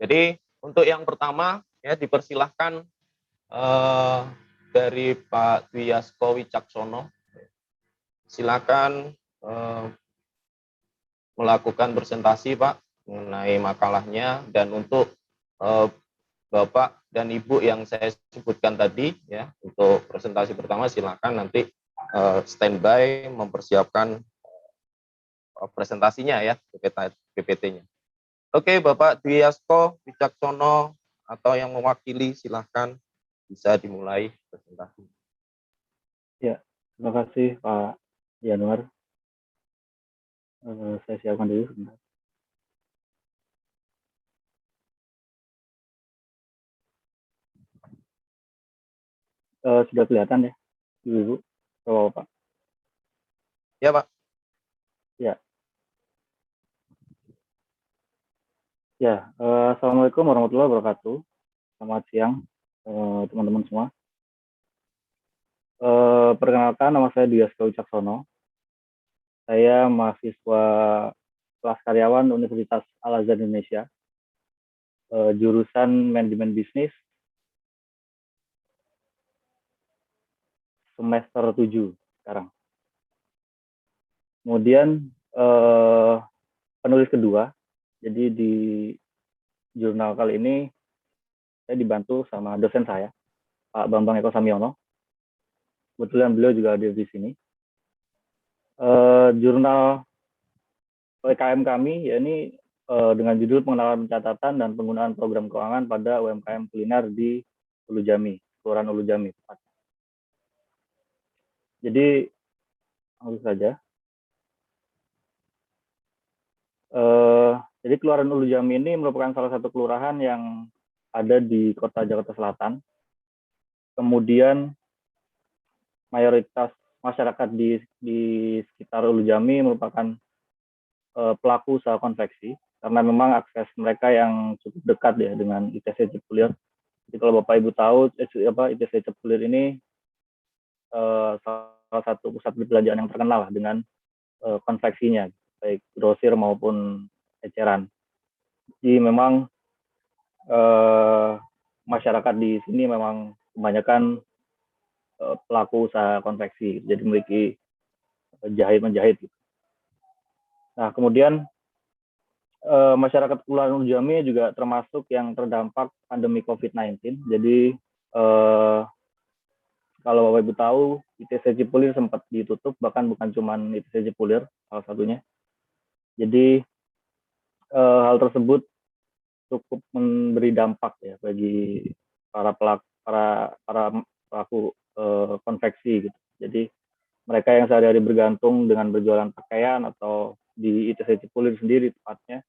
Jadi untuk yang pertama ya dipersilahkan dari Pak Dwi Yasko Wicaksono. Silakan melakukan presentasi Pak mengenai makalahnya, dan untuk Bapak dan Ibu yang saya sebutkan tadi ya untuk presentasi pertama silakan nanti standby mempersiapkan presentasinya ya PPT-nya. Oke, Bapak Dwi Yasko Wicaksono atau yang mewakili silahkan bisa dimulai presentasi. Ya, terima kasih Pak Januar. Saya siapkan dulu sebentar. Sudah kelihatan ya, Ibu, Bapak? Ya, Pak. Ya. Ya, Assalamualaikum warahmatullahi wabarakatuh. Selamat siang, teman-teman semua. Perkenalkan, nama saya Dwi Yasko Wicaksono. Saya mahasiswa kelas karyawan Universitas Al-Azhar Indonesia, jurusan Manajemen Bisnis, semester 7 sekarang. Kemudian penulis kedua, jadi di jurnal kali ini saya dibantu sama dosen saya, Pak Bambang Eko Samyono. Kebetulan beliau juga ada di sini. Jurnal PKM kami, ya ini dengan judul Pengenalan Pencatatan dan Penggunaan Program Keuangan pada UMKM Kuliner di Ulu Jami, Kelurahan Ulu Jami. Jadi, langsung saja. Jadi Kelurahan Ulu Jami ini merupakan salah satu kelurahan yang ada di Kota Jakarta Selatan. Kemudian mayoritas masyarakat di sekitar Ulu Jami merupakan pelaku usaha konveksi, karena memang akses mereka yang cukup dekat ya dengan ITC Cipulir. Jadi kalau Bapak Ibu tahu, ITC Cipulir ini salah satu pusat perbelanjaan yang terkenal lah dengan konveksinya, baik grosir maupun eceran. Jadi memang masyarakat di sini memang kebanyakan pelaku usaha konveksi, jadi memiliki menjahit. Nah, kemudian masyarakat Kelurahan Ulu Jami juga termasuk yang terdampak pandemi COVID-19. Jadi kalau Bapak Ibu tahu, ITC Cipulir sempat ditutup, bahkan bukan cuma ITC Cipulir salah satunya. Jadi hal tersebut cukup memberi dampak ya bagi para pelaku konveksi gitu. Jadi mereka yang sehari-hari bergantung dengan berjualan pakaian atau di ITC Cipulir sendiri tepatnya,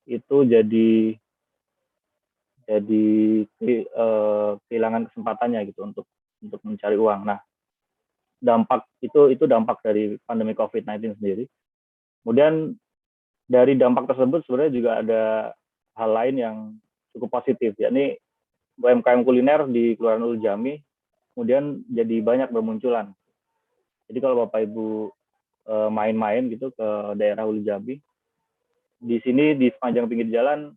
itu jadi kehilangan kesempatannya gitu untuk mencari uang. Nah, dampak itu dampak dari pandemi COVID-19 sendiri. Kemudian dari dampak tersebut sebenarnya juga ada hal lain yang cukup positif, yakni UMKM kuliner di Kelurahan Ulu Jami kemudian jadi banyak bermunculan. Jadi kalau Bapak Ibu main-main gitu ke daerah Ulu Jami, di sini di sepanjang pinggir jalan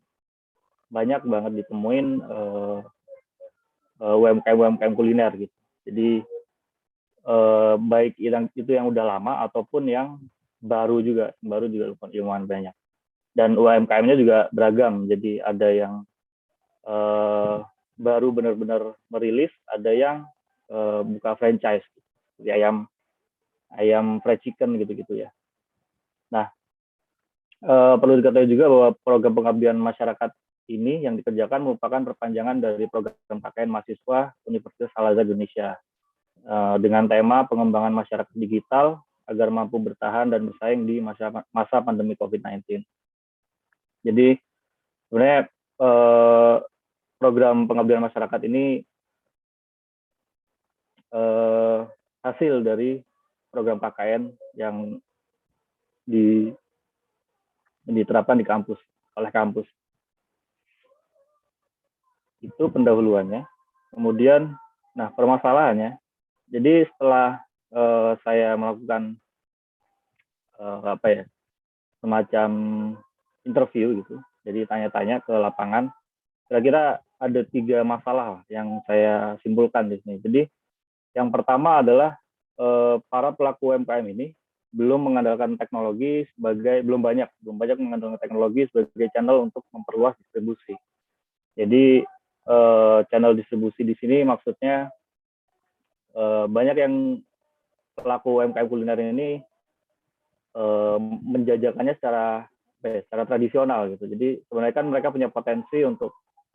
banyak banget ditemuin UMKM kuliner gitu. Jadi baik itu yang udah lama ataupun yang baru juga lumayan banyak. Dan UMKM-nya juga beragam. Jadi ada yang baru benar-benar merilis, ada yang buka franchise, seperti ayam fried chicken gitu-gitu ya. Nah, perlu diketahui juga bahwa program pengabdian masyarakat ini yang dikerjakan merupakan perpanjangan dari program KKN mahasiswa Universitas Al-Azhar Indonesia dengan tema pengembangan masyarakat digital agar mampu bertahan dan bersaing di masa pandemi COVID-19. Jadi sebenarnya program pengabdian masyarakat ini hasil dari program KKN yang diterapkan di kampus oleh kampus. Itu pendahuluannya. Kemudian, nah permasalahannya, jadi setelah saya melakukan semacam interview gitu, jadi tanya-tanya ke lapangan kira-kira ada 3 masalah yang saya simpulkan di sini. Jadi yang pertama adalah para pelaku UMKM ini belum mengandalkan teknologi belum banyak mengandalkan teknologi sebagai channel untuk memperluas distribusi. Jadi channel distribusi di sini maksudnya banyak yang pelaku UMKM kuliner ini menjajakannya secara tradisional gitu. Jadi sebenarnya kan mereka punya potensi untuk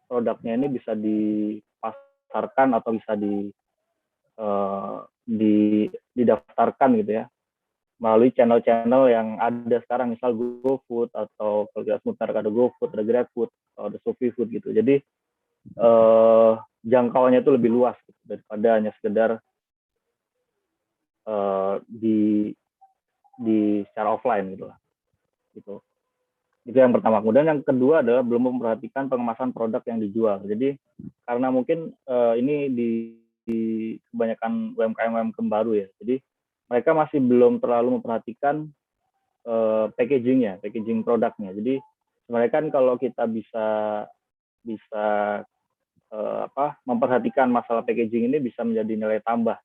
produknya ini bisa dipasarkan atau bisa didaftarkan gitu ya melalui channel-channel yang ada sekarang, misal GoFood atau kalau kita sebut ada GoFood, ada GrabFood, atau ada ShopeeFood gitu. Jadi jangkauannya itu lebih luas gitu, daripada hanya sekedar di secara offline gitu lah. Gitu. Itu yang pertama. Kemudian yang kedua adalah belum memperhatikan pengemasan produk yang dijual. Jadi karena mungkin ini di kebanyakan UMKM baru ya. Jadi mereka masih belum terlalu memperhatikan packaging produknya. Jadi sebenarnya kan kalau kita bisa memperhatikan masalah packaging ini bisa menjadi nilai tambah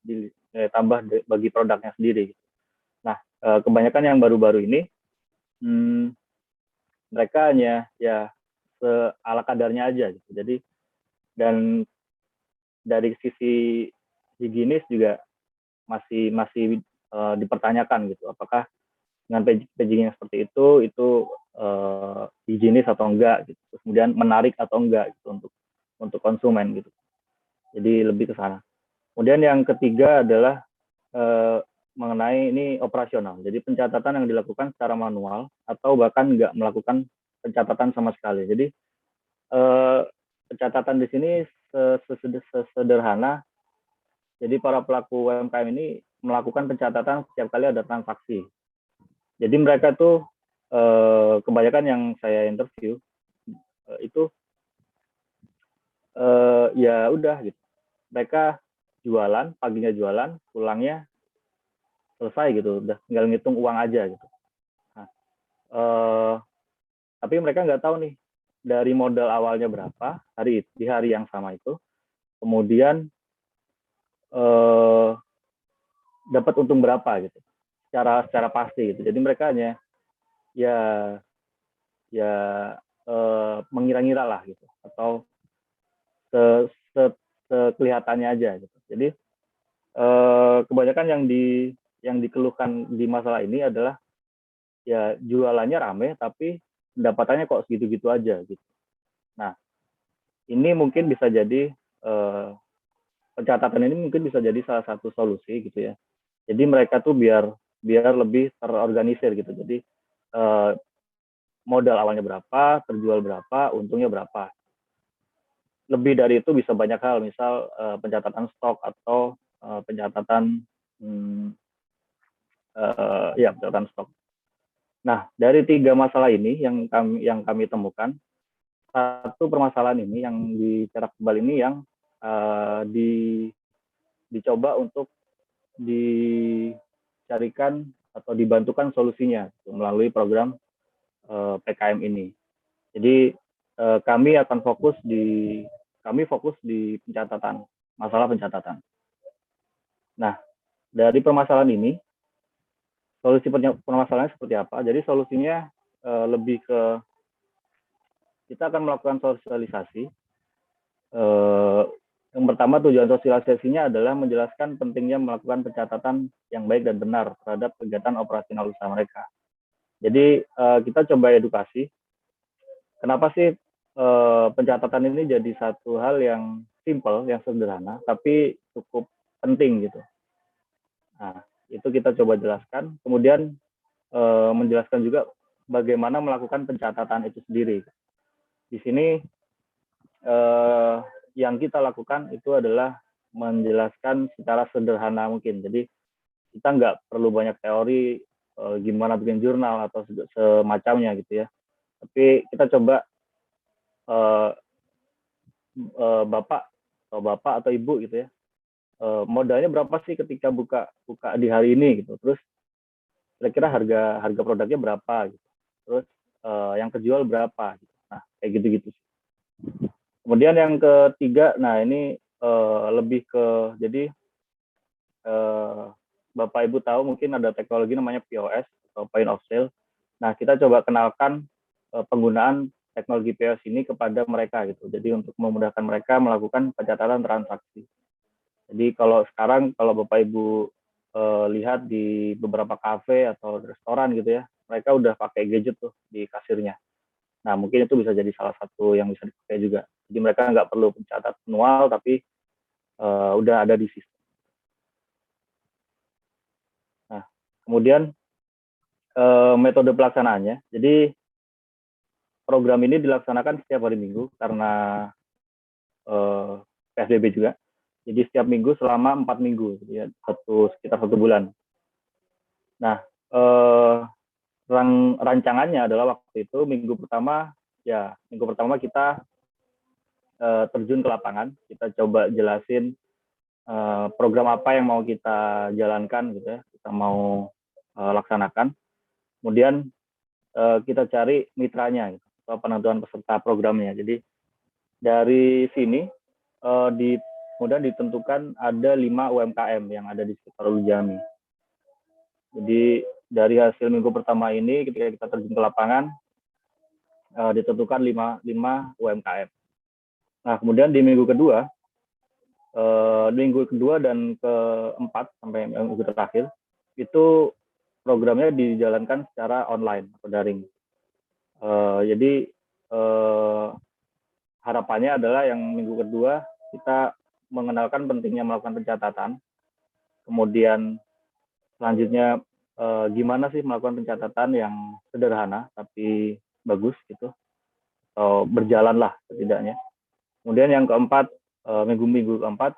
bagi produknya sendiri. Nah, kebanyakan yang baru-baru ini mereka hanya ya ala kadarnya aja gitu. Jadi dan dari sisi higienis juga masih dipertanyakan gitu. Apakah dengan packaging yang seperti itu higienis atau enggak gitu. Terus kemudian menarik atau enggak gitu untuk konsumen gitu. Jadi lebih ke sana. Kemudian yang ketiga adalah mengenai ini operasional. Jadi pencatatan yang dilakukan secara manual atau bahkan nggak melakukan pencatatan sama sekali. Jadi pencatatan di sini sesederhana. Jadi para pelaku UMKM ini melakukan pencatatan setiap kali ada transaksi. Jadi mereka tuh kebanyakan yang saya interview itu ya udah gitu. Mereka jualan, paginya jualan, pulangnya selesai gitu, udah tinggal ngitung uang aja gitu. Nah, tapi mereka nggak tahu nih dari modal awalnya berapa di hari yang sama itu, kemudian dapat untung berapa gitu, secara pasti gitu. Jadi mereka hanya ya mengira-ngira lah gitu, atau kelihatannya aja gitu. Jadi kebanyakan yang dikeluhkan di masalah ini adalah ya jualannya rame tapi pendapatannya kok segitu-gitu aja gitu. Nah, ini mungkin bisa jadi pencatatan ini mungkin bisa jadi salah satu solusi gitu ya. Jadi mereka tuh biar lebih terorganisir gitu. Jadi modal awalnya berapa, terjual berapa, untungnya berapa. Lebih dari itu bisa banyak hal, misal pencatatan stok atau pencatatan pencatatan stok. Nah, dari 3 masalah ini yang kami temukan, satu permasalahan ini yang dicerak kembali ini yang dicoba untuk dicarikan atau dibantukan solusinya melalui program PKM ini. Jadi kami fokus di pencatatan, masalah pencatatan. Nah, dari permasalahan ini, solusi permasalahannya seperti apa? Jadi solusinya lebih ke kita akan melakukan sosialisasi. Yang pertama, tujuan sosialisasinya adalah menjelaskan pentingnya melakukan pencatatan yang baik dan benar terhadap kegiatan operasional usaha mereka. Jadi kita coba edukasi. Kenapa sih pencatatan ini jadi satu hal yang simple, yang sederhana, tapi cukup penting gitu. Nah, itu kita coba jelaskan. Kemudian menjelaskan juga bagaimana melakukan pencatatan itu sendiri. Di sini yang kita lakukan itu adalah menjelaskan secara sederhana mungkin. Jadi kita nggak perlu banyak teori gimana bikin jurnal atau semacamnya gitu ya. Tapi kita coba bapak atau ibu gitu ya, modalnya berapa sih ketika buka di hari ini gitu. Terus kira-kira harga produknya berapa gitu. Terus yang kejual berapa gitu. Nah, kayak gitu-gitu. Kemudian yang ketiga, nah ini lebih ke, jadi Bapak Ibu tahu mungkin ada teknologi namanya POS atau Point of Sale. Nah, kita coba kenalkan penggunaan teknologi POS ini kepada mereka gitu. Jadi untuk memudahkan mereka melakukan pencatatan transaksi. Jadi kalau sekarang kalau Bapak Ibu lihat di beberapa kafe atau restoran gitu ya, mereka udah pakai gadget tuh di kasirnya. Nah, mungkin itu bisa jadi salah satu yang bisa dipakai juga. Jadi mereka nggak perlu mencatat manual, tapi udah ada di sistem. Nah, kemudian metode pelaksanaannya. Jadi program ini dilaksanakan setiap hari Minggu karena PSBB juga. Jadi setiap minggu selama 4 minggu, ya, sekitar 1 bulan. Nah, rancangannya adalah waktu itu minggu pertama kita terjun ke lapangan, kita coba jelasin program apa yang mau kita jalankan gitu ya, kita mau laksanakan. Kemudian kita cari mitranya gitu, atau penentuan peserta programnya. Jadi dari sini kemudian ditentukan ada 5 UMKM yang ada di sekitar Ulu Jami. Jadi dari hasil minggu pertama ini ketika kita terjun ke lapangan ditentukan 5 UMKM. Nah, kemudian di minggu kedua dan keempat sampai minggu terakhir itu programnya dijalankan secara online atau daring. Jadi harapannya adalah yang minggu kedua kita mengenalkan pentingnya melakukan pencatatan, kemudian selanjutnya gimana sih melakukan pencatatan yang sederhana tapi bagus gitu, atau berjalan lah setidaknya. Kemudian yang keempat, minggu keempat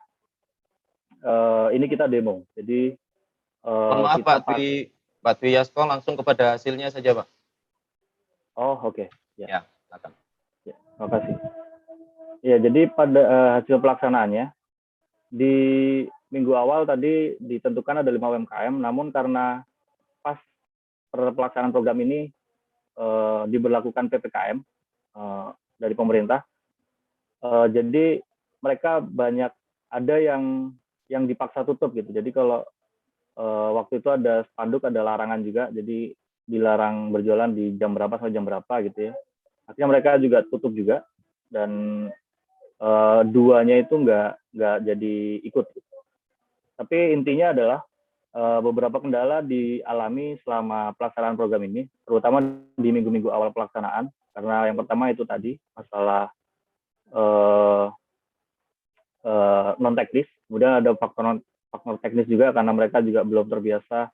ini kita demo. Jadi Maaf kita Pak Dwi Yasko, langsung kepada hasilnya saja Pak. Oh oke. Ya. Ya, silakan. Ya, terima kasih. Ya, jadi pada hasil pelaksanaannya di minggu awal tadi ditentukan ada 5 UMKM, namun karena pas pelaksanaan program ini diberlakukan PPKM dari pemerintah, jadi mereka banyak ada yang dipaksa tutup gitu. Jadi kalau waktu itu ada spanduk, ada larangan juga, jadi dilarang berjualan di jam berapa sampai jam berapa gitu ya. Akhirnya mereka juga tutup juga, dan duanya itu nggak jadi ikut. Tapi intinya adalah beberapa kendala dialami selama pelaksanaan program ini, terutama di minggu-minggu awal pelaksanaan. Karena yang pertama itu tadi masalah non teknis, kemudian ada faktor teknis juga karena mereka juga belum terbiasa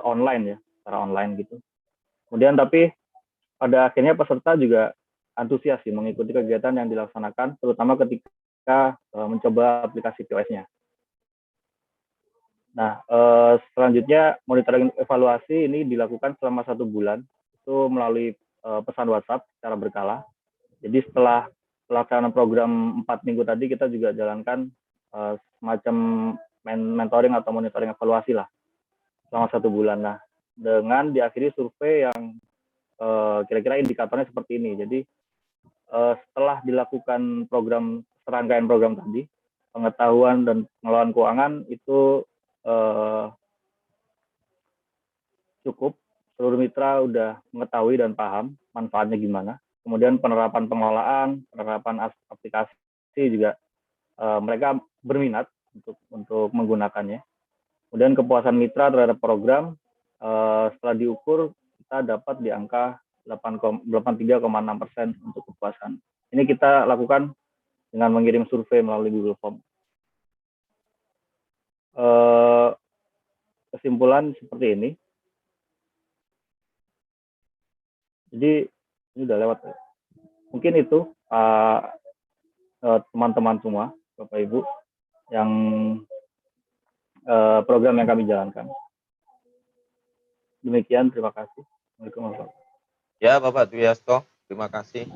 online ya, secara online gitu. Kemudian tapi pada akhirnya peserta juga antusias sih mengikuti kegiatan yang dilaksanakan, terutama ketika mencoba aplikasi POS-nya. Nah, selanjutnya monitoring evaluasi ini dilakukan selama 1 bulan, itu melalui pesan WhatsApp secara berkala. Jadi setelah pelaksanaan program 4 minggu tadi, kita juga jalankan semacam mentoring atau monitoring evaluasi lah selama 1 bulan. Nah, dengan diakhiri survei yang kira-kira indikatornya seperti ini. Jadi setelah dilakukan serangkaian program tadi, pengetahuan dan pengelolaan keuangan itu cukup, seluruh mitra udah mengetahui dan paham manfaatnya gimana. Kemudian penerapan pengelolaan, penerapan aplikasi juga mereka berminat untuk menggunakannya. Kemudian kepuasan mitra terhadap program setelah diukur kita dapat di angka 83,6% untuk kepuasan. Ini kita lakukan dengan mengirim survei melalui Google Form. Kesimpulan seperti ini. Jadi ini udah lewat ya. Mungkin itu teman-teman semua, Bapak Ibu, yang program yang kami jalankan. Demikian, terima kasih. Assalamualaikum warahmatullahi wabarakatuh. Ya Bapak Dwi Yasko, terima kasih